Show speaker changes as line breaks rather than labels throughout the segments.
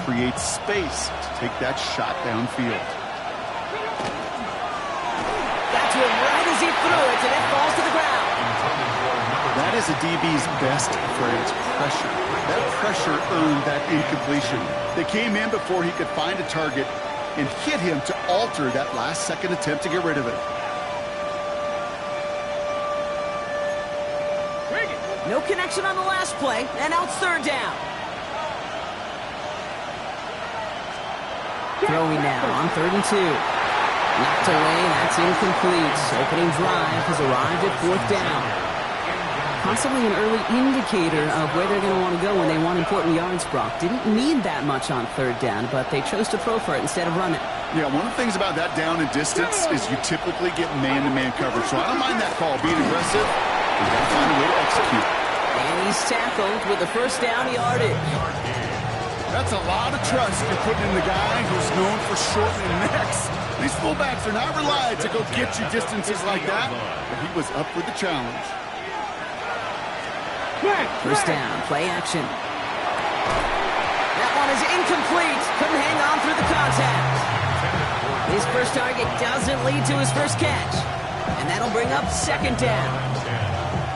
create space to take that shot downfield.
Got to him right as he threw it, and it falls to the ground.
That is a DB's best phrase, pressure. That pressure earned that incompletion. They came in before he could find a target and hit him to alter that last-second attempt to get rid of it.
No connection on the last play, and now it's third down. Throwing now on 3rd and 2. Knocked away, that's incomplete. Opening drive has arrived at 4th down. Possibly an early indicator of where they're going to want to go when they want important yards, Brock. Didn't need that much on 3rd down, but they chose to throw for it instead of run it.
Yeah, one of the things about that down and distance is you typically get man-to-man coverage. So I don't mind that call, being aggressive. You got to find a way to execute.
And he's tackled with the first down yardage.
That's a lot of trust you're putting in the guy who's known for shortening necks. These fullbacks are not relied to go get you distances like that, but he was up for the challenge.
First down, play action. That one is incomplete. Couldn't hang on through the contact. His first target doesn't lead to his first catch. And that'll bring up 2nd down.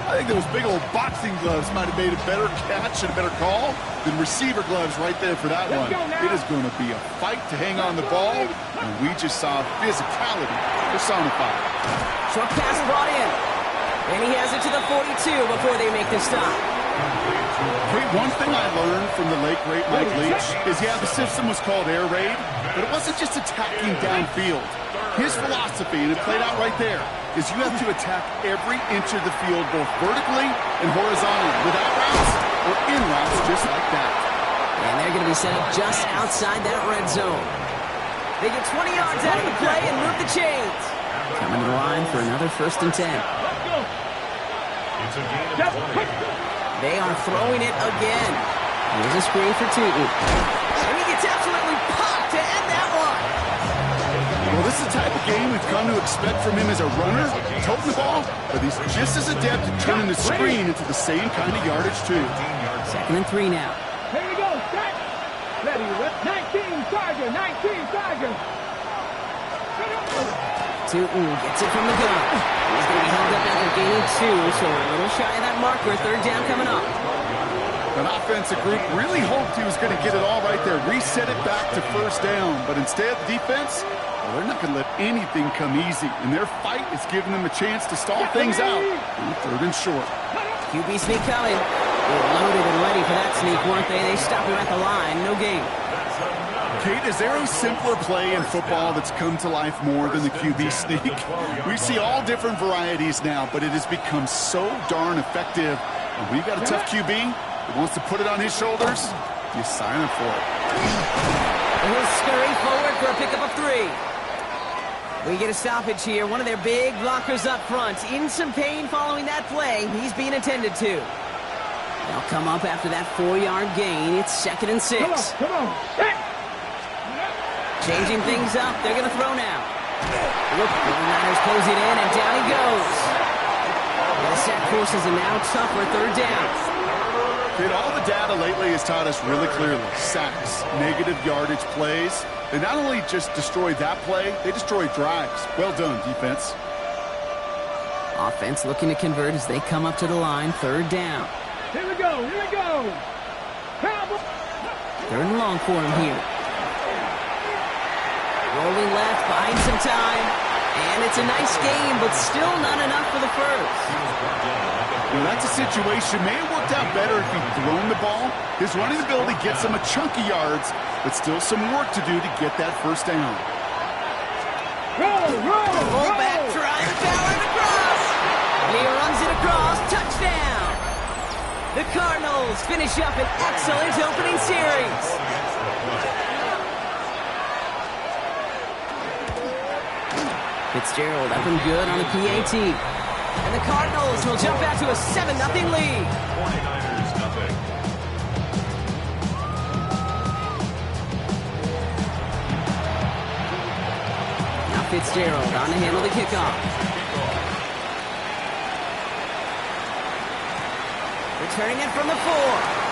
I think those big old boxing gloves might have made a better catch and a better call than receiver gloves right there for that one. It is going to be a fight to hang on the ball, and we just saw physicality personified.
Short pass brought in. And he has it to the 42 before they make the stop.
Great, one thing I learned from the late, great Mike Leach is, yeah, the system was called air raid, but it wasn't just attacking downfield. His philosophy, and it played out right there, is you have to attack every inch of the field, both vertically and horizontally, without routes or in routes just like that.
And they're going to be set up just outside that red zone. They get 20 yards out of the play and move the chains. Coming to the line for another 1st and 10. They are throwing it again. Here's a screen for Tootin. And he gets absolutely popped to end that one.
Well, this is the type of game we've come to expect from him as a runner, toting the ball, but he's just as adept at turning the screen into the same kind of yardage, too.
2nd and 3 now.
Here we go, set. Ready, 19, Charger, 19, Charger.
Tootin gets it from the gun. He's going to be held up after gaining 2, so a little shy of that marker. 3rd down coming up.
An offensive group really hoped he was going to get it all right there, reset it back to 1st down, but instead, the defense, well, they're not going to let anything come easy, and their fight is giving them a chance to stall things out on 3rd and short.
QB sneak coming. They were loaded and ready for that sneak, weren't they? They stopped him at the line. No gain.
Kate, is there a simpler play in football that's come to life more than the QB sneak? We see all different varieties now, but it has become so darn effective. And we've got a tough QB who wants to put it on his shoulders. You sign up for it.
And he'll scurry forward for a pickup of 3. We get a stoppage here. One of their big blockers up front. In some pain following that play. He's being attended to. They'll come up after that 4-yard gain. It's 2nd and 6.
Come on.
Changing things up. They're going to throw now. Look, the Niners close it in, and down he goes. The sack forces a now tougher 3rd down.
Kid, all the data lately has taught us really clearly. Sacks, negative yardage plays. They not only just destroy that play, they destroy drives. Well done, defense.
Offense looking to convert as they come up to the line. 3rd down.
Here we go, here we go.
3rd and long for him here. Rolling left, buying some time. And it's a nice game, but still not enough for the first.
Well, that's a situation. May have worked out better if he'd thrown the ball. His running ability gets him a chunky yards, but still some work to do to get that 1st down.
Roll.
Fullback trying powering across. And he runs it across. Touchdown. The Cardinals finish up an excellent opening series. Fitzgerald up and good on the PAT. And the Cardinals will jump out to a 7-0 lead.
49ers nothing.
Now Fitzgerald on to handle the kickoff. Returning it from the 4.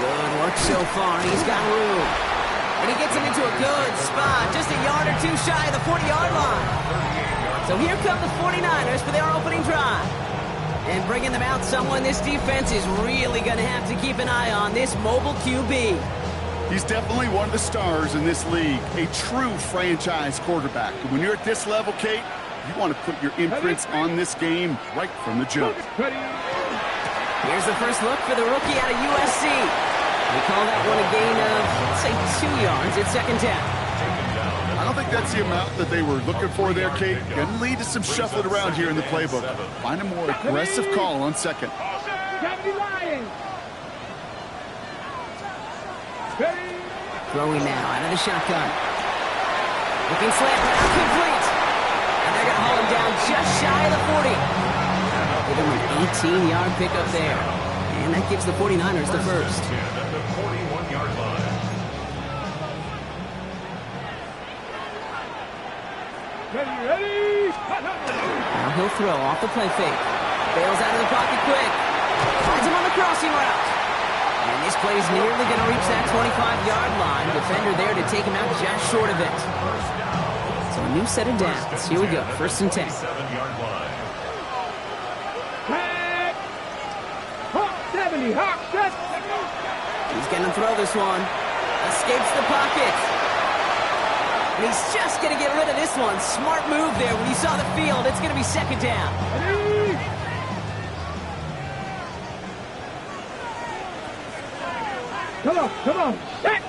Good work so far. He's got room. And he gets him into a good spot, just a yard or two shy of the 40-yard line. So here come the 49ers for their opening drive. And bringing them out, someone this defense is really going to have to keep an eye on, this mobile QB.
He's definitely one of the stars in this league, a true franchise quarterback. And when you're at this level, Kate, you want to put your imprints on this game right from the jump.
Here's the first look for the rookie out of USC. We call that one a gain of, let's say, 2 yards at second down.
I don't think that's the amount that they were looking for there, Kate. Going to lead to some shuffling around here in the playbook. Find a more aggressive call on second.
Throwing now out of the shotgun. Looking slant, complete. And they're going to haul him down just shy of the 40. Give him an 18-yard pickup there. And that gives the 49ers the first.
At the 41-yard line.
Ready.
Now he'll throw off the play fake. Bails out of the pocket quick. Finds him on the crossing route. And this play is nearly going to reach that 25-yard line. Defender there to take him out just short of it. So a new set of downs. Here we go. First and 10.
7-yard line.
Hawk 70, Hawk 70.
He's going to throw this one. Escapes the pocket. And he's just going to get rid of this one. Smart move there when he saw the field. It's going to be second down.
Ready. Come on. Set.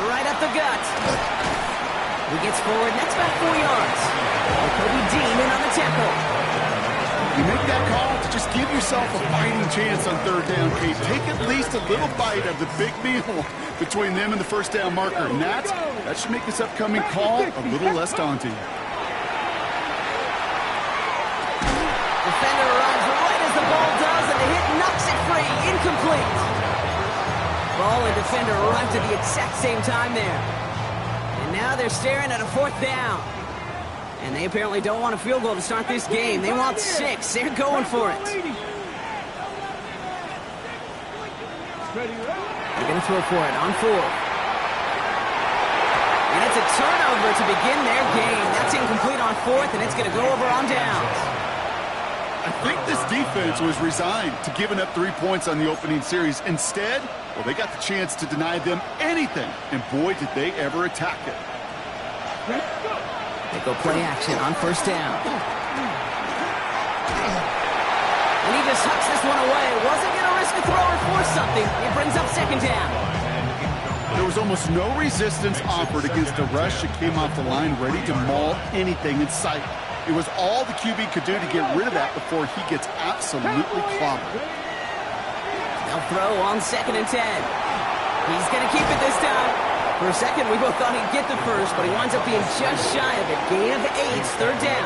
Right up the gut. He gets forward, and that's about 4 yards. Kobe Dean in on the tackle.
You make that call to just give yourself a fighting chance on third down, Kate. Take at least a little bite of the big meal between them and the first down marker. And that should make this upcoming call a little less daunting.
Defender runs right as the ball does, and the hit knocks it free. Incomplete. Ball and defender arrived at the exact same time there. And now they're staring at a fourth down. And they apparently don't want a field goal to start this game. They want 6. They're going for it. They're going to throw for it on 4. And it's a turnover to begin their game. That's incomplete on 4th, and it's going to go over on downs.
I think this defense was resigned to giving up 3 points on the opening series. Instead, well, they got the chance to deny them anything. And boy, did they ever attack it.
They go play action on first down. And he just hucks this one away. Wasn't going to risk a throw or force something. It brings up second down.
There was almost no resistance offered against a rush that came off the line ready to maul anything in sight. It was all the QB could do to get rid of that before he gets absolutely clobbered.
They'll throw on second and 10. He's going to keep it this time. For a second, we both thought he'd get the first, but he winds up being just shy of it. Gain of 8, third down.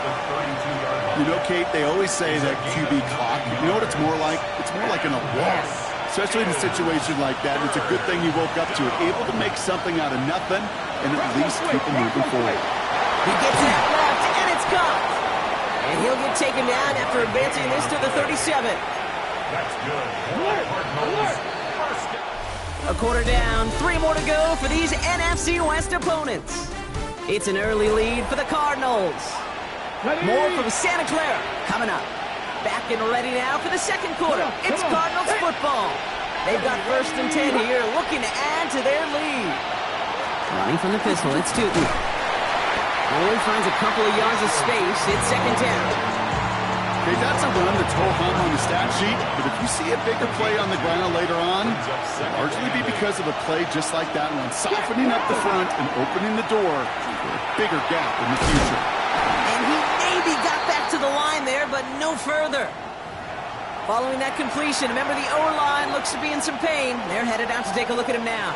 You know, Kate, they always say that QB clock. You know what it's more like? It's more like an alarm. Especially in a situation like that. And it's a good thing you woke up to it. Able to make something out of nothing and at least keep them moving forward.
He gets it out left, and it's caught. And he'll get taken down after advancing this to the 37.
That's good.
A quarter down, 3 more to go for these NFC West opponents. It's an early lead for the Cardinals. More from Santa Clara coming up. Back and ready now for the second quarter. It's Cardinals football. They've got first and 10 here, looking to add to their lead. Running from the pistol, it's Tootin. Only finds a couple of yards of space. It's second down.
Okay, that's a run that's ho-hum on the stat sheet, but if you see a bigger play on the ground later on, it'll largely be because of a play just like that one, softening up the front and opening the door for a bigger gap in the future.
And he maybe got back to the line there, but no further. Following that completion, remember the O-line looks to be in some pain. They're headed out to take a look at him now.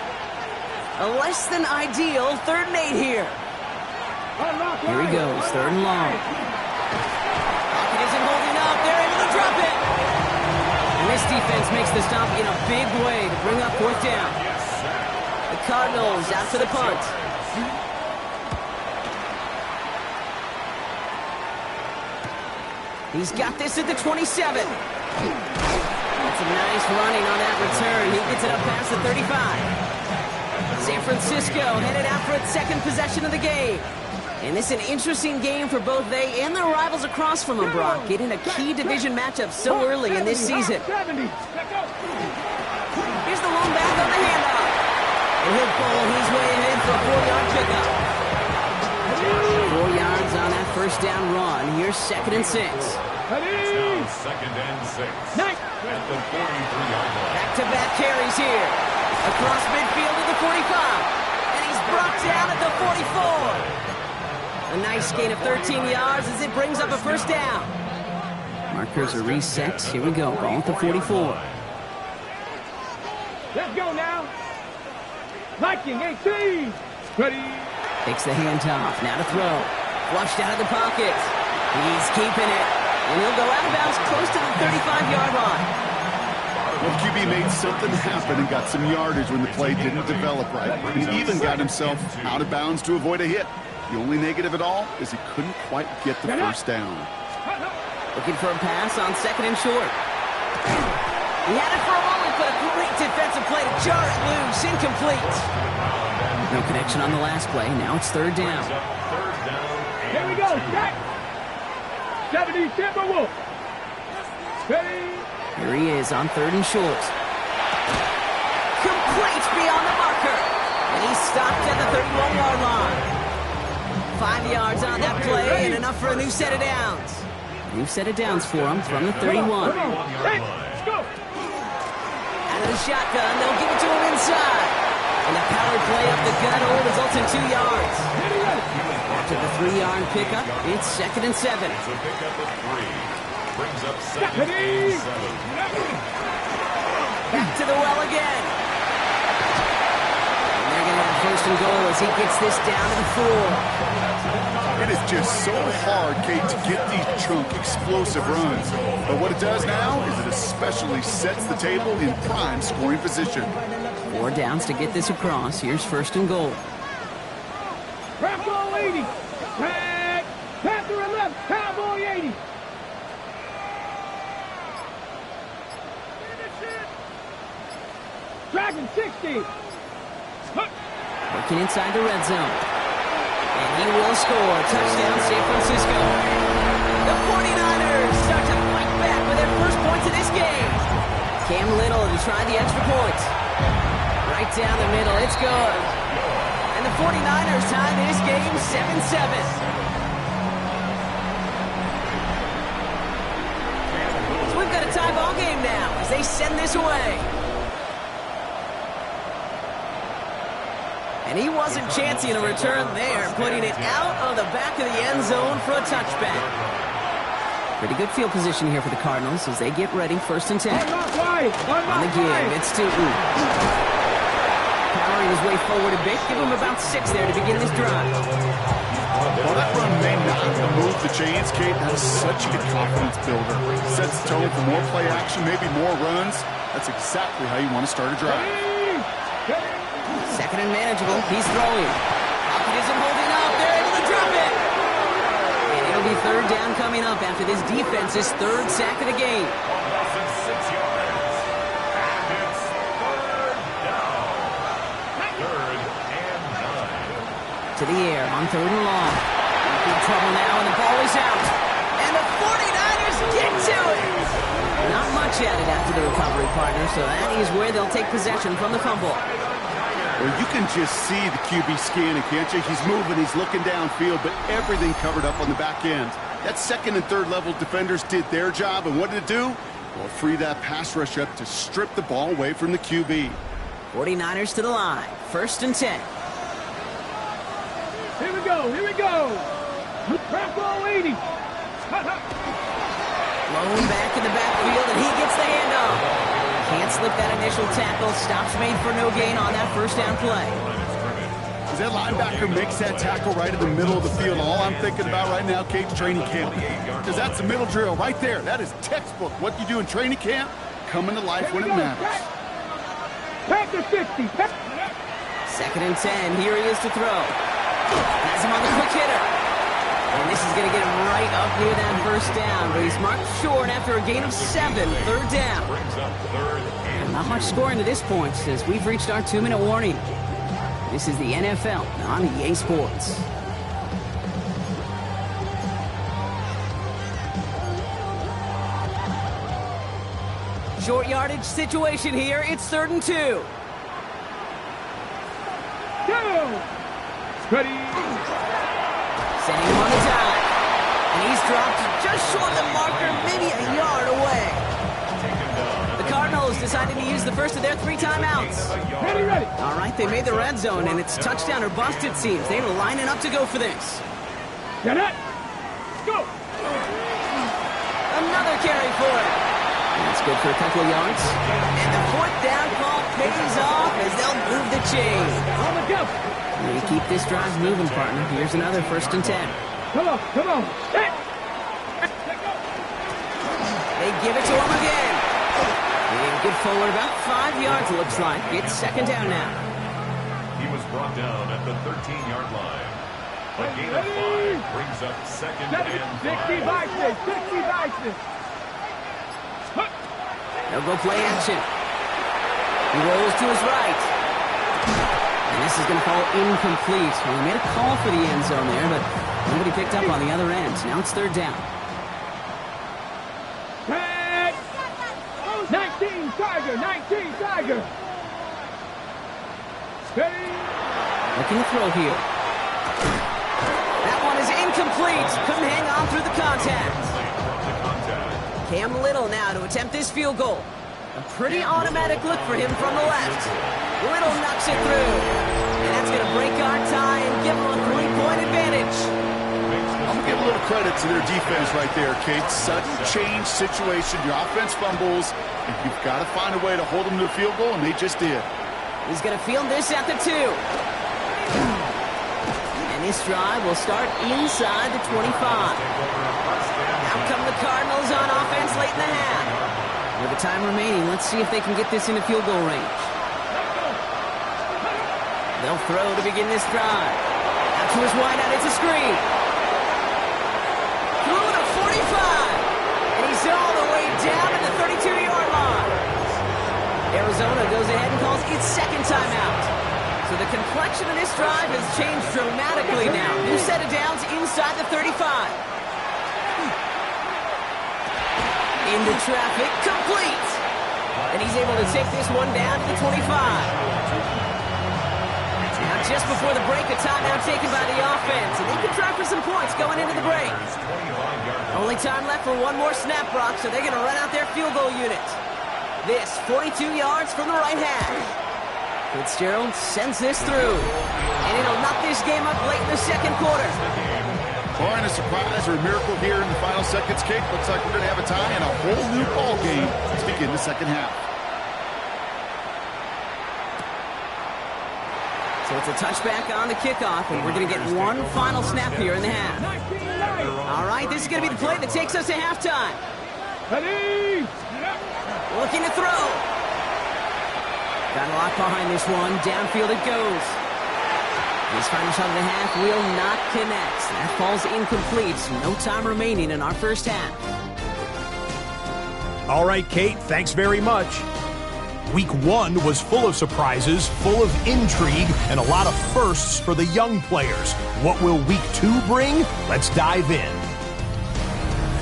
A less than ideal 3rd and 8 here. Here he goes, 3rd and long. Pocket isn't holding up. They're able to drop it. And this defense makes the stop in a big way to bring up 4th down. The Cardinals out to the punt. He's got this at the 27. Some nice running on that return. He gets it up past the 35. San Francisco headed out for its second possession of the game. And this is an interesting game for both they and their rivals across from them, Brock, getting a key division matchup so early in this season. Here's the long back on the handoff. And he'll pull his way ahead for a 4-yard pickup. 4 yards on that first down run. Here's 2nd and 6.
Now 2nd and 6. At the 43-yard line.
Back-to-back carries here. Across midfield to the 45. And he's brought down at the 44. A nice gain of 13 yards as it brings up a first down. Markers are reset. Here we go. Ball at the 44.
Let's go now. Viking 18. Ready.
Takes the handoff. Now to throw. Flushed out of the pocket. He's keeping it. And he'll go out of bounds close to the 35-yard line.
Well, QB made something happen and got some yardage when the play didn't develop right. And even got himself out of bounds to avoid a hit. The only negative at all is he couldn't quite get the first down.
Looking for a pass on 2nd and short. He had it for a moment, but a great defensive play to jar it loose. Incomplete. No connection on the last play. Now it's 3rd down.
Here we go. Jack. 70 Timberwolves. Ready.
Here he is on 3rd and short. Complete beyond the marker. And he's stopped at the 31-yard line. 5 yards on that play and enough for a new set of downs. New set of downs for him from the 31.
Let's go.
Out of the shotgun, they'll give it to him inside. And a power play up the gut will result in 2 yards. After the 3-yard pickup, it's 2nd and 7.
It's a pickup of 3. Brings up 2nd and 7.
Back to the well again. And they're going to have 1st and goal as he gets this down to the 4.
It is just so hard, Kate, to get these chunk, explosive runs. But what it does now is it especially sets the table in prime scoring position.
4 downs to get this across. Here's 1st and goal.
Crack ball 80. Crack. Panther 11. Cowboy 80. Dragon 60.
Working inside the red zone. And he will score. Touchdown, San Francisco. The 49ers start to fight back with their first points of this game. Cam Little to try the extra point. Right down the middle. It's good. And the 49ers tie this game 7-7. So we've got a tie ball game now as they send this away. And he wasn't chancing a return there, putting it out of the back of the end zone for a touchback. Pretty good field position here for the Cardinals as they get ready, 1st and 10. On the give, it's Tootin. Powering his way forward a bit, give him about 6 there to begin this drive.
Well, that run may not move the chains, Kate. That is such a good confidence builder. Sets the tone for more play action, maybe more runs. That's exactly how you want to start a drive.
2nd and manageable. He's throwing. Pocket isn't holding up. They're able to drop it. And it'll be 3rd down coming up after this defense's 3rd sack of the game.
Loss of 6 yards. And it's 3rd down. 3rd and 9.
To the air on 3rd and long. In trouble now, and the ball is out. And the 49ers get to it. Not much added after the recovery, partner, so that is where they'll take possession from the fumble.
Well, you can just see the QB scanning, can't you? He's moving, he's looking downfield, but everything covered up on the back end. That 2nd and 3rd level defenders did their job, and what did it do? Well, free that pass rush up to strip the ball away from the QB.
49ers to the line, 1st and 10.
Here we go. Here we go. Crack ball 80.
Blown back in the backfield, and he gets the handoff. Can't slip that initial tackle. Stops made for no gain on that 1st down play.
As that linebacker makes that tackle right in the middle of the field, all I'm thinking about right now, Kate's training camp. Because that's the middle drill right there. That is textbook. What you do in training camp, coming to life when it matters.
Panther 60.
2nd and 10. Here he is to throw. Has him on the quick hitter. And this is going to get him right up near that first down, but he's marked short after a gain of 7, third down.
Brings up third and
Not much scoring to this point since we've reached our 2-minute warning. This is the NFL on EA Sports. Short yardage situation here. It's 3rd and 2.
Go! Ready.
Sending him on the dive. And he's dropped just short of the marker, maybe a yard away. The Cardinals decided to use the first of their 3 timeouts.
Ready, ready.
All right, they made the red zone, and it's touchdown or bust, it seems. They were lining up to go for this.
Get it. Go.
Another carry for it. That's good for a couple of yards. And the 4th down call pays off as they'll move the chain.
On the go.
We keep this drive moving, partner. Here's another 1st and 10.
Come on, come on. Hey.
They give it to him again. And good forward, about 5 yards, it looks like. It's 2nd down now.
he was brought down at the 13-yard line. A gain of 5 brings up 2nd and
60 by
5.
6, 60 by 6.
They'll go play action. He rolls to his right. And this is going to fall incomplete. Well, he made a call for the end zone there, but nobody picked up on the other end. Now it's 3rd down.
Tag. 19 Tiger, 19 Tiger. Steady.
Looking to throw here. That one is incomplete. Couldn't hang on through the contact. Cam Little now to attempt this field goal. A pretty automatic look for him from the left. Little knocks it through. And that's going to break our tie and give them a 3-point advantage.
I'm going to give a little credit to their defense right there, Kate. Sudden change situation. Your offense fumbles. And you've got to find a way to hold them to the field goal, and they just did.
He's going to field this at the 2. And this drive will start inside the 25. Out come the Cardinals on offense late in the half. With the time remaining, let's see if they can get this into field goal range. They'll throw to begin this drive. Out to his wideout, it's a screen. Through to 45. And he's all the way down at the 32-yard line. Arizona goes ahead and calls its 2nd timeout. So the complexion of this drive has changed dramatically now. New set of downs inside the 35. Into traffic, complete. And he's able to take this one down to the 25. Now just before the break, a timeout taken by the offense. And they can try for some points going into the break. Only time left for one more snap, Brock, so they're going to run out their field goal unit. This, 42 yards from the right hash. Fitzgerald sends this through. And it'll knock this game up late in the 2nd quarter.
Barring a surprise or a miracle here in the final seconds, Kate, looks like we're going to have a tie and a whole new ball game to begin the 2nd half.
So it's a touchback on the kickoff, and we're going to get one final snap here in the half. All right, this is going to be the play that takes us to halftime.
Ready.
Looking to throw. Got a lot behind this one. Downfield it goes. This final shot of the half will not connect. That falls incomplete. No time remaining in our first half.
All right, Kate, thanks very much. Week 1 was full of surprises, full of intrigue, and a lot of firsts for the young players. What will Week 2 bring? Let's dive in.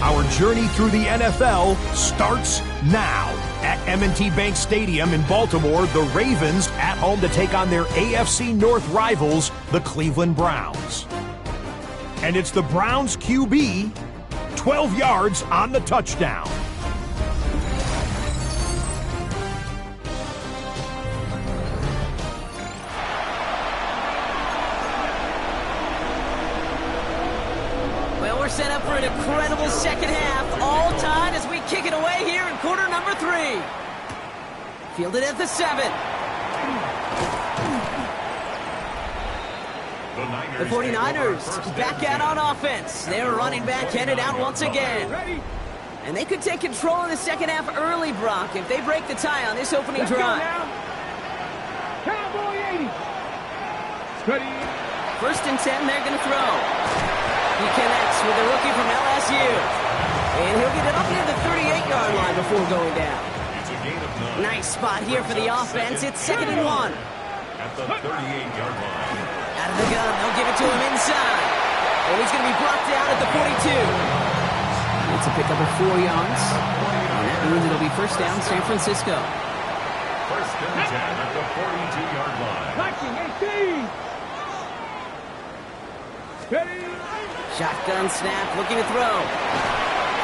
Our journey through the NFL starts now. At M&T Bank Stadium in Baltimore, the Ravens at home to take on their AFC North rivals, the Cleveland Browns. And it's the Browns QB, 12 yards on the touchdown.
Well, we're set up for an incredible 2nd half, all tied as we kick it away here in quarter number 3. Fielded at the 7. The 49ers back out on offense. Their running back headed out once again. And they could take control of the 2nd half early, Brock, if they break the tie on this opening drive.
Cowboy 80. Ready.
1st and 10, they're going to throw. He connects with the rookie from LSU. And he'll get it up near the 38-yard line before going down.
It's a gain of 9.
Nice spot here for the offense. It's 2nd and 1.
At the 38-yard line.
Out of the gun, they'll give it to him inside. And he's going to be brought down at the 42. It's a pickup of 4 yards. And that means it'll be first down, San Francisco.
First and 10 at the 42-yard line.
Touching 18. Ready.
Shotgun snap, looking to throw.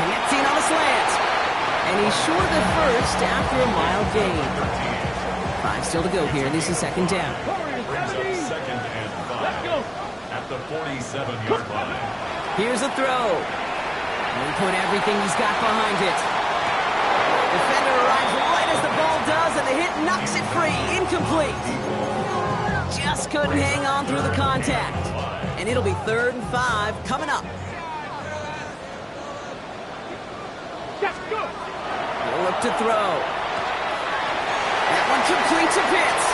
Connecting on the slant. And he's short of the first after a mild gain. 5 still to go here. This is 2nd down.
Brings up 2nd and 5.
Let's go.
At the 47-yard line.
Here's a throw. And he put everything he's got behind it. Defender arrives right as the ball does, and the hit knocks it free. Incomplete. Just couldn't hang on through the contact. And it'll be 3rd and 5 coming up.
Let's go.
He'll look to throw. That one complete to Pitts.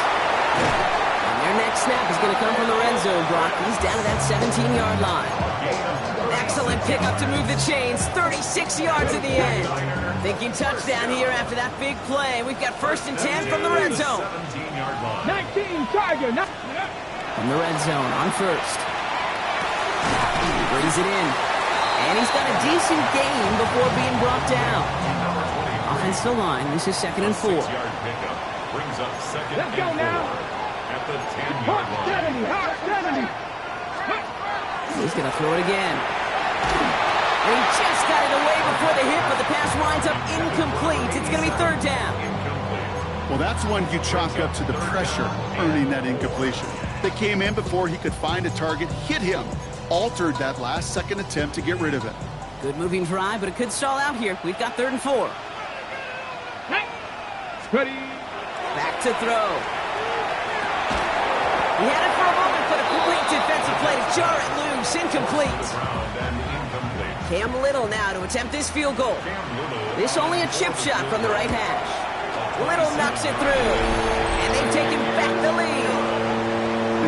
And their next snap is going to come from the red zone, Brock. He's down to that 17-yard line. Excellent pickup to move the chains. 36 yards at the end. Thinking touchdown here after that big play. We've got 1st and 10 from the red zone.
17-yard line.
19 Tiger.
From the red zone on first. He brings it in. And he's got a decent gain before being brought down. Offensive line, this is 2nd and 4.
6-yard pickup brings up 2nd
Let's go
and 4.
now.
At the 10-yard line.
70. Hot 70.
He's going to throw it again. And he just got it away before the hit, but the pass winds up incomplete. It's going to be 3rd down.
Well, that's one you chalk up to the pressure earning that incompletion. They came in before he could find a target, hit him, altered that last-second attempt to get rid of it.
Good moving drive, but it could stall out here. We've got 3rd and 4.
Ready.
Back to throw. He had it for a moment, but a complete defensive play to jar it loose. Incomplete.
And incomplete.
Cam Little now to attempt this field goal. This only a chip shot from the right hash. Little knocks it through. And they've taken back the lead.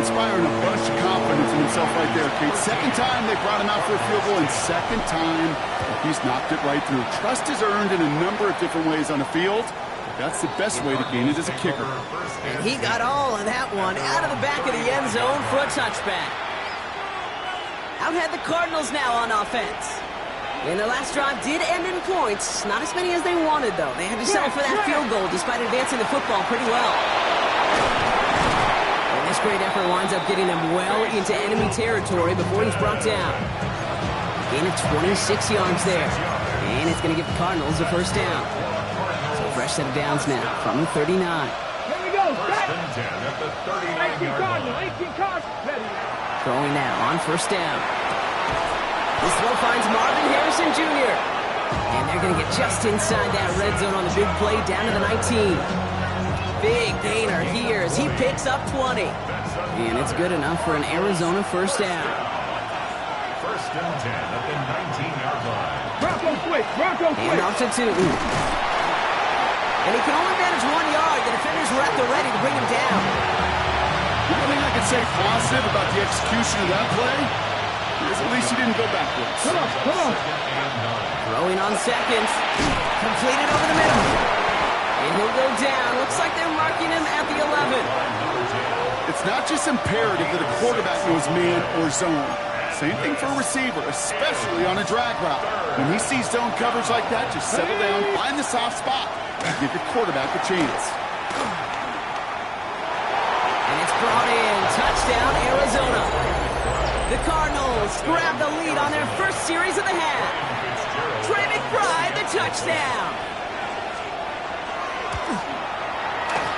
Inspiring a bunch of confidence in himself right there, Kate. 2nd time they brought him out for a field goal, and 2nd time he's knocked it right through. Trust is earned in a number of different ways on the field. That's the best way to gain it as a kicker.
And he got all of that one out of the back of the end zone for a touchback. Out had the Cardinals now on offense. And their last drive did end in points. Not as many as they wanted, though. They had to settle for that field goal despite advancing the football pretty well. And this great effort winds up getting them well into enemy territory before he's brought down. Gain of 26 yards there. And it's going to give the Cardinals a 1st down. So fresh set of downs now from the 39.
Here we go.
First and 10 at the 39-yard line.
18 cards. Ready.
Throwing now on 1st down. This throw finds Marvin Harrison Jr. And they're going to get just inside that red zone on the big play down to the 19. Big gainer here as he picks up 20. And it's good enough for an Arizona 1st down.
First and 10 at the 19-yard line.
Bronco quick. Bronco
And
quick.
off to 2. And he can only manage 1 yard. The defenders were at the ready to bring him down.
The only thing I can say positive about the execution of that play is at least he didn't go backwards.
Come on. Come on.
Throwing on 2nd. Completed over the middle. And he'll go down. Looks like they're marking him at the 11.
It's not just imperative that a quarterback knows man or zone. Same thing for a receiver, especially on a drag route. When he sees zone coverage like that, just settle down, find the soft spot, and give your quarterback a chance.
And it's brought in. Touchdown, Arizona. The Cardinals grab the lead on their first series of the half. Trey McBride, the touchdown.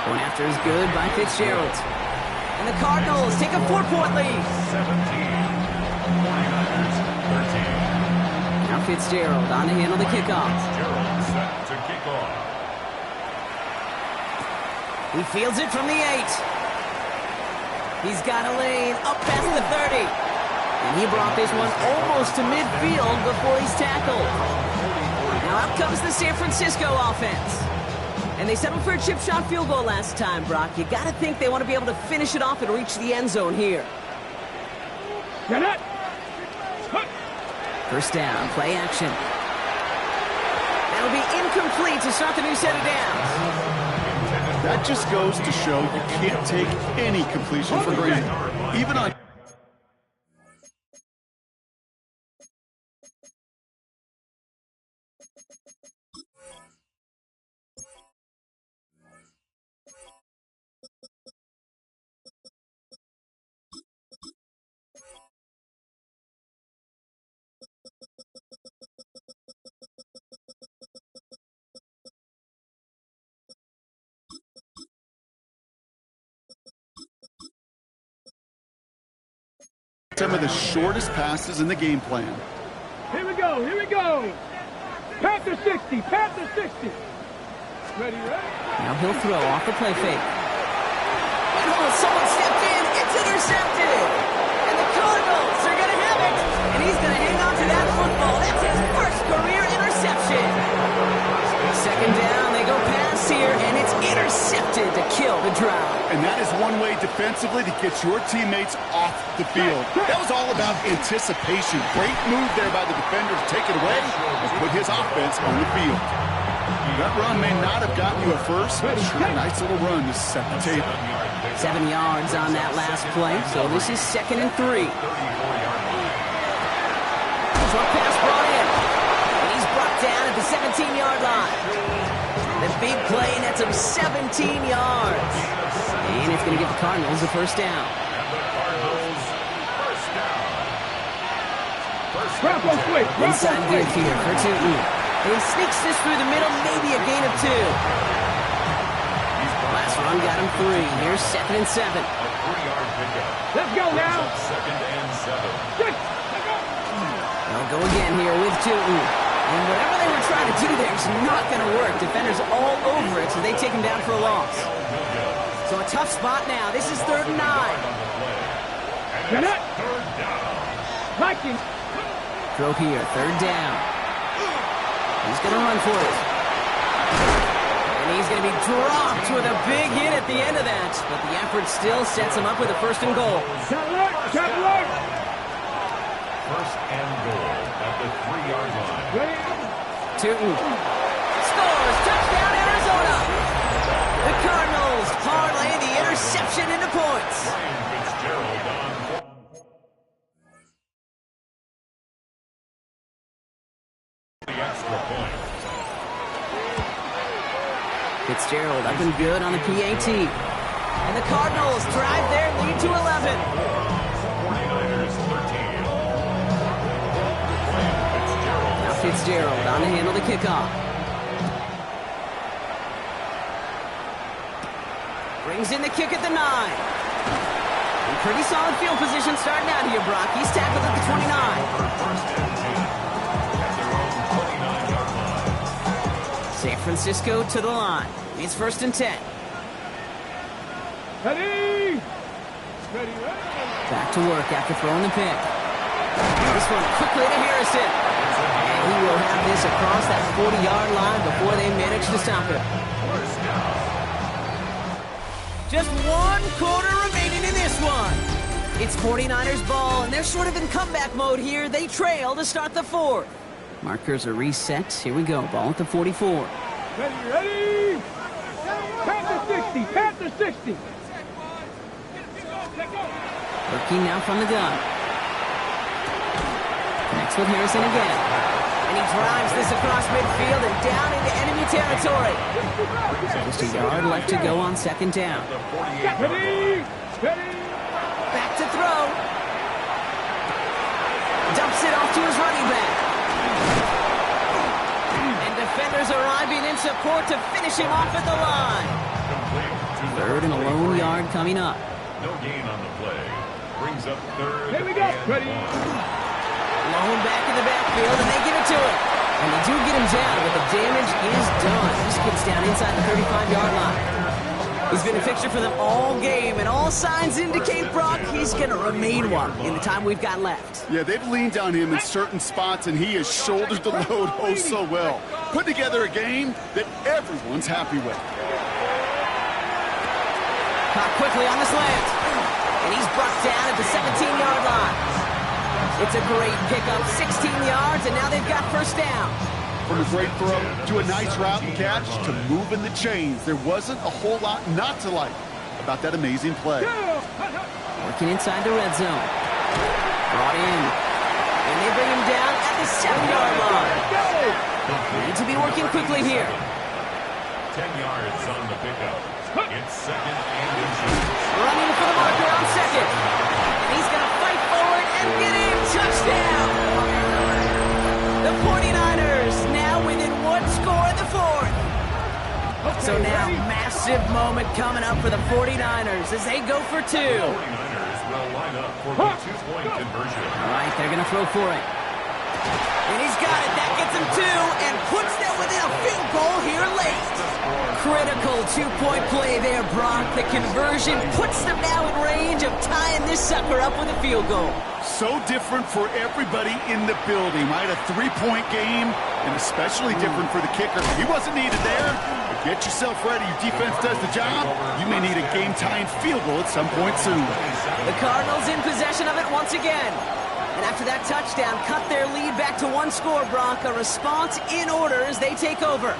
Going after is good by Fitzgerald. And the Cardinals take a 4-point lead.
17. 49ers 13.
Now Fitzgerald on to handle the kickoff.
Fitzgerald set to kick off.
He fields it from the 8. He's got a lane up past the 30. And he brought this one almost to midfield before he's tackled. Now out comes the San Francisco offense. And they settled for a chip shot field goal last time, Brock. You got to think they want to be able to finish it off and reach the end zone here.
Get it.
First down, play action. That'll be incomplete to start the new set of downs.
That just goes to show you can't take any completion for granted. Even on some of the shortest passes in the game plan.
Here we go, here we go. Panther 60, Panther 60. Ready, ready?
Now he'll throw off the play fake. Oh, someone stepped in. It's intercepted. And the Cardinals are going to have it. And he's going to hang on to that football. That's his first career interception. Second down, they go pass here, and it's intercepted to kill the drive.
And that is one way defensively to get your teammates off the field. That was all about anticipation. Great move there by the defender to take it away and put his offense on the field. That run may not have gotten you a first, but sure, a nice little run to set the table.
7 yards on that last play, so this is 2nd and 3. Short pass brought in. And he's brought down at the 17-yard line. The big play nets him 17 yards. And it's going to give the Cardinals a first down. Inside give here for Tootin. And he sneaks this through the middle, maybe a gain of 2. Last run got him 3. Here's 2nd and 7.
Let's go now.
2nd and 7.
They'll go again here with Tootin. And whatever they were trying to do there is not going to work. Defenders all over it, so they take him down for a loss. So a tough spot now. This is 3rd and 9.
Get it. Vikings.
Throw here, 3rd down. He's going to run for it. And he's going to be dropped with a big hit at the end of that. But the effort still sets him up with a 1st and goal.
Shot alert.
First and goal at the 3-yard line.
Tootin scores. Touchdown, Arizona. The Cardinals parlay the interception into points.
Fitzgerald on the extra point.
Fitzgerald up and good on the PAT. And the Cardinals drive their lead to 11.
49ers 13.
Fitzgerald on to handle the kickoff. Brings in the kick at the 9. And pretty solid field position starting out here, Brock. He's tackled at the 29.
First and 10 at their own 29-yard line.
San Francisco to the line. It's 1st and 10.
Ready.
Back to work after throwing the pick. This one quickly to Harrison. And he will have this across that 40-yard line before they manage to stop him. Just 1 quarter remaining in this one. It's 49ers ball, and they're sort of in comeback mode here. They trail to start the 4th. Markers are reset. Here we go. Ball at the 44.
Ready. Panther 60, Panther 60.
Working now from the gun. Connects with Harrison again. And he drives this across midfield and down into enemy territory. Just a yard left to go on 2nd down.
Ready.
Back to throw. Dumps it off to his running back. And defenders arriving in support to finish him off at the line. 3rd and a lone yard coming up.
No gain on the play. Brings up 3rd.
Here we go. Ready.
Lone back in the backfield, and they give it to him. And they do get him down, but the damage is done. This gets down inside the 35-yard line. He's been a fixture for them all game, and all signs indicate, Brock, he's going to remain one in the time we've got left.
Yeah, they've leaned on him in certain spots, and he has shouldered the load oh so well. Put together a game that everyone's happy with.
Caught quickly on the slant. And he's brought down at the 17-yard line. It's a great pickup, 16 yards, and now they've got first down.
From a great throw to a nice route and catch to moving the chains, there wasn't a whole lot not to like about that amazing play.
Working inside the red zone. Brought in. And they bring him down at the 7-yard line. Need to be working quickly here.
10 yards on the pickup. It's second and inches.
Running for the marker on second. And he's going to fight forward and get in. Touchdown. The 49ers now within one score in the fourth. So now, massive moment coming up for the 49ers as they go for two.
49ers will line up for the two-point conversion.
All right, they're going to throw for it. And he's got it. That gets him two and puts them within a field goal here late. Critical two-point play there, Brock. The conversion puts them now in range of tying this sucker up with a field goal.
So different for everybody in the building, right? A three-point game, and especially different for the kicker. He wasn't needed there. But get yourself ready. Your defense does the job. You may need a game-tying field goal at some point soon.
The Cardinals in possession of it once again. And after that touchdown, cut their lead back to one score, Brock. A response in order as they take over.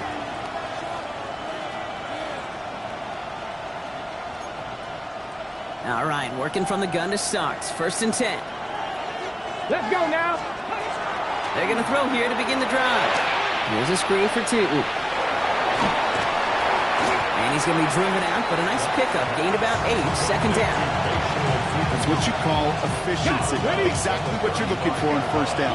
All right, working from the gun to start. First and 10.
Let's go now.
They're going to throw here to begin the drive. Here's a screen for Tootin. And he's going to be driven out, but a nice pickup. Gained about 8, second down.
That's what you call efficiency. Exactly what you're looking for on first down.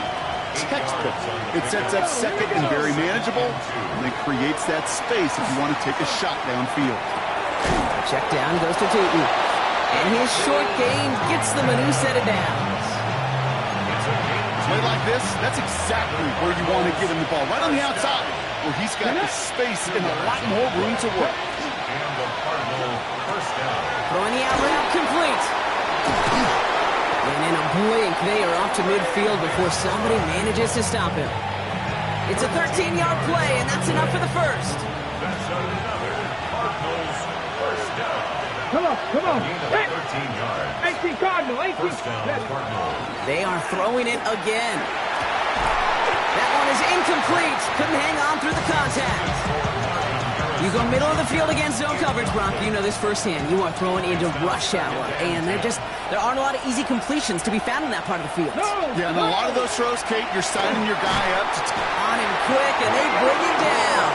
Textbook. It sets up second and very manageable, and then creates that space if you want to take a shot downfield.
Check down goes to Tootin. And his short game gets them a new set of downs.
Play like this, that's exactly where you want to get him the ball. Right on the outside, where he's got the space and a lot more room to work.
And the Cardinal first down.
Throwing the out route complete. And in a blink, they are off to midfield before somebody manages to stop him. It's a 13-yard play, and that's enough for the first.
That's another Cardinals first down.
Come on.
Gain of
Hey,
13 yards.
18 Cardinal, 18.
First down, Cardinals.
They are throwing it again. That one is incomplete. Couldn't hang on through the contact. You go middle of the field against zone coverage, Brock. You know this firsthand. You are throwing into rush hour, and there aren't a lot of easy completions to be found in that part of the field.
Yeah, and a lot of those throws, Kate, you're signing your guy up to
On him quick, and they bring him down.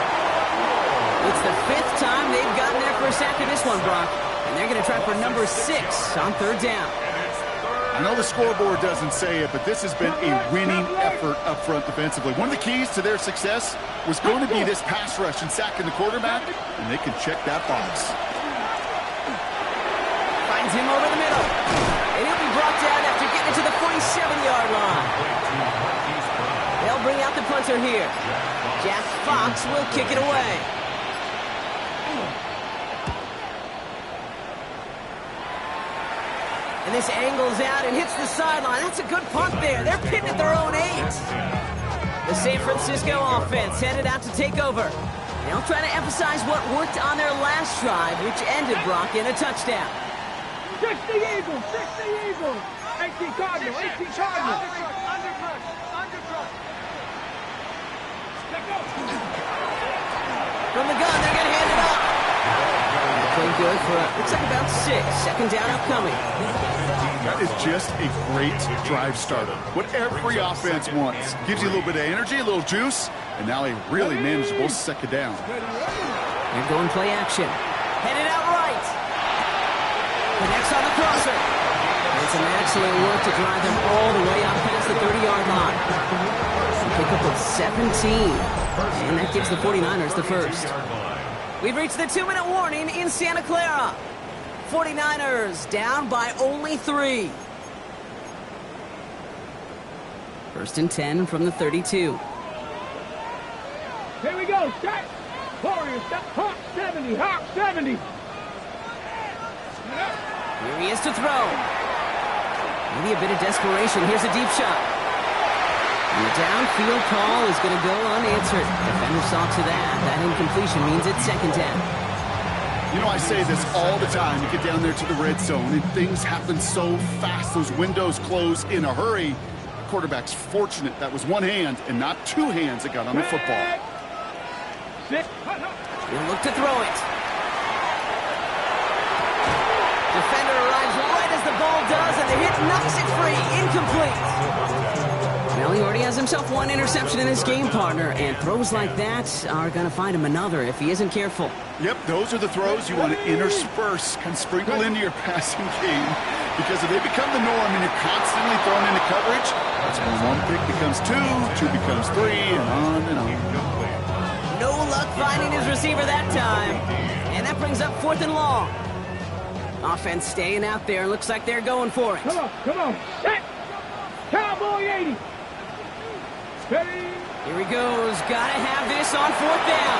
It's the 5th time they've gotten there for a sack of this one, Brock. And they're going to try for number 6 on third down.
I know the scoreboard doesn't say it, but this has been a winning effort up front defensively. One of the keys to their success was going to be this pass rush and sacking the quarterback, and they can check that box.
Finds him over the middle. And he'll be brought down after getting to the 47-yard line. They'll bring out the punter here. Jack Fox will kick it away. And this angles out and hits the sideline. That's a good punt there. They're pitting at their own 8. The San Francisco offense headed out to take over. They'll try to emphasize what worked on their last drive, which ended, Brock, in a touchdown.
60 Eagles, 18 Cardinal, 18 Cardinal.
From the gun, they're going to hand it off. Playing good for, looks like about 6. Second down upcoming.
That is just a great drive starter. What every offense wants. Gives you a little bit of energy, a little juice, and now a really manageable second down.
They're going play action. Headed out right. Connects on the crosser. It's an excellent work to drive them all the way out past the 30-yard line. Pick up of 17. And that gives the 49ers the first. We've reached the 2-minute warning in Santa Clara. 49ers down by only 3. First and 10 from the 32.
Here we go, set. Warriors, set. Hawk 70, Hawk 70.
Here he is to throw. Maybe a bit of desperation. Here's a deep shot. And the downfield call is going to go unanswered. Defender saw to that. That incompletion means it's second down.
You know, I say this all the time. You get down there to the red zone, and things happen so fast. Those windows close in a hurry. quarterback's fortunate that was one hand and not two hands that got on the football.
He'll look to throw it. Defender arrives right as the ball does, and the hit knocks it free. Incomplete. Well, he already has himself one interception in his game, partner, and throws like that are going to find him another if he isn't careful.
Yep, those are the throws you want to intersperse and sprinkle into your passing game, because if they become the norm and you're constantly thrown into coverage, that's when one pick becomes two becomes three, and on and on.
No luck finding his receiver that time, and that brings up 4th and long. Offense staying out there. Looks like they're going for it.
Come on. Set. Cowboy 80. Ready.
Here he goes. Gotta have this on 4th down.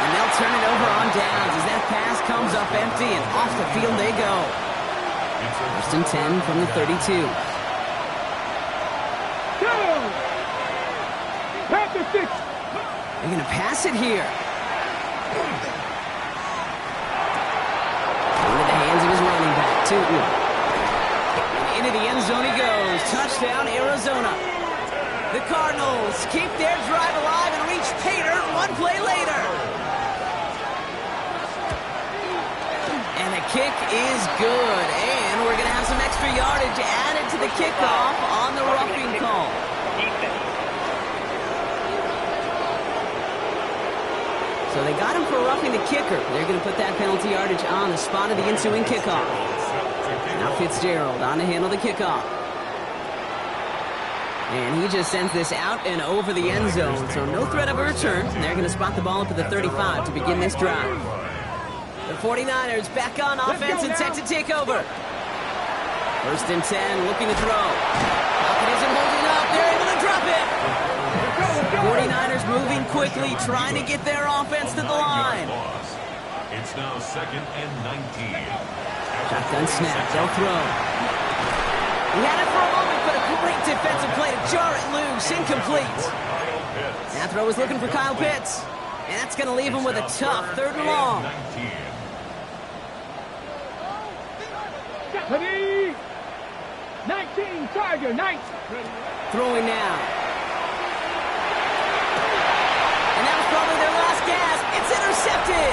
And they'll turn it over on downs as that pass comes up empty, and off the field they go. 1st and 10 from the 32.
Go. Pass the 6.
They're going to pass it here. Into the hands of his running back, Tootin. And into the end zone he goes. Touchdown, Arizona. The Cardinals keep their drive alive and reach Pater one play later. And the kick is good. And we're going to have some extra yardage added to the kickoff on the roughing call. So they got him for roughing the kicker. They're going to put that penalty yardage on the spot of the ensuing kickoff. Now Fitzgerald on to handle the kickoff. And he just sends this out and over the end zone, so no threat of a return. They're going to spot the ball up at the 35 to begin this drive. The 49ers back on offense and set to take over. 1st and 10, looking to throw. Pocket isn't holding up. They're able to drop it. 49ers moving quickly, trying to get their offense to the line.
It's now 2nd and 19.
Shotgun snap, they'll throw. He had it for a moment, but a great defensive play to jar it loose. Incomplete. That throw is looking for Kyle Pitts. And that's going to leave him with a tough 3rd and long.
19, Tiger, 19.
Throwing now. And that was probably their last gasp. It's intercepted.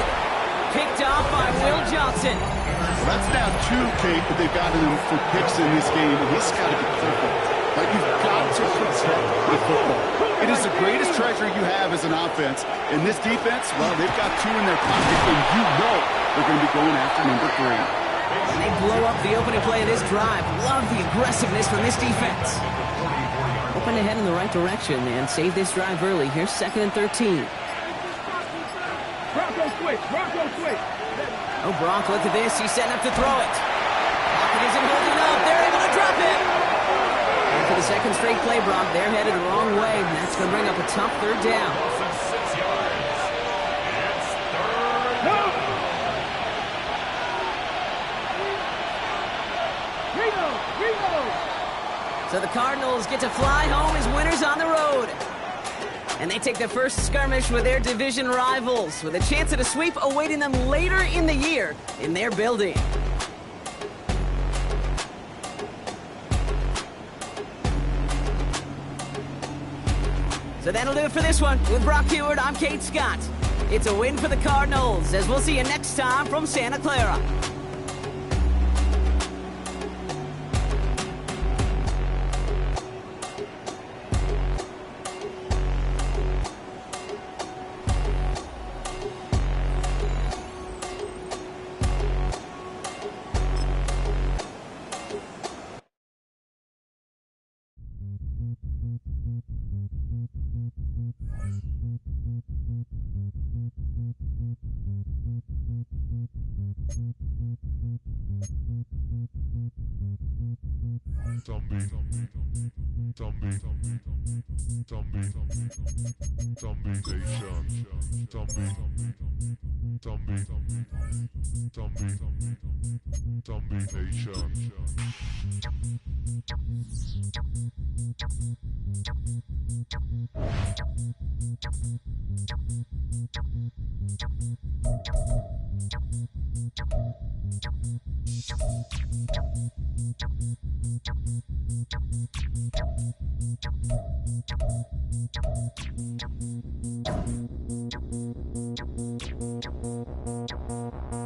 Picked off by Will Johnson.
Well, that's now 2, Kate, that they've gotten him for picks in this game, and he's got to be careful. Like, you've got to protect the football. It is the greatest treasure you have as an offense. And this defense, well, they've got 2 in their pocket, and you know they're going to be going after number 3.
And they blow up the opening play of this drive. Love the aggressiveness from this defense. Open ahead in the right direction and save this drive early. Here's 2nd and 13.
Bronco switch.
Oh, Brock, look at this. He's setting up to throw it. Pocket isn't holding up. They're able to drop it. And for the 2nd straight play, Brock, they're headed the wrong way. And that's going to bring up a tough 3rd down. So the Cardinals get to fly home as winners on the road. And they take the first skirmish with their division rivals, with a chance at a sweep awaiting them later in the year in their building. So that'll do it for this one. With Brock Heward, I'm Kate Scott. It's a win for the Cardinals, as we'll see you next time from Santa Clara.
Zombie Nation.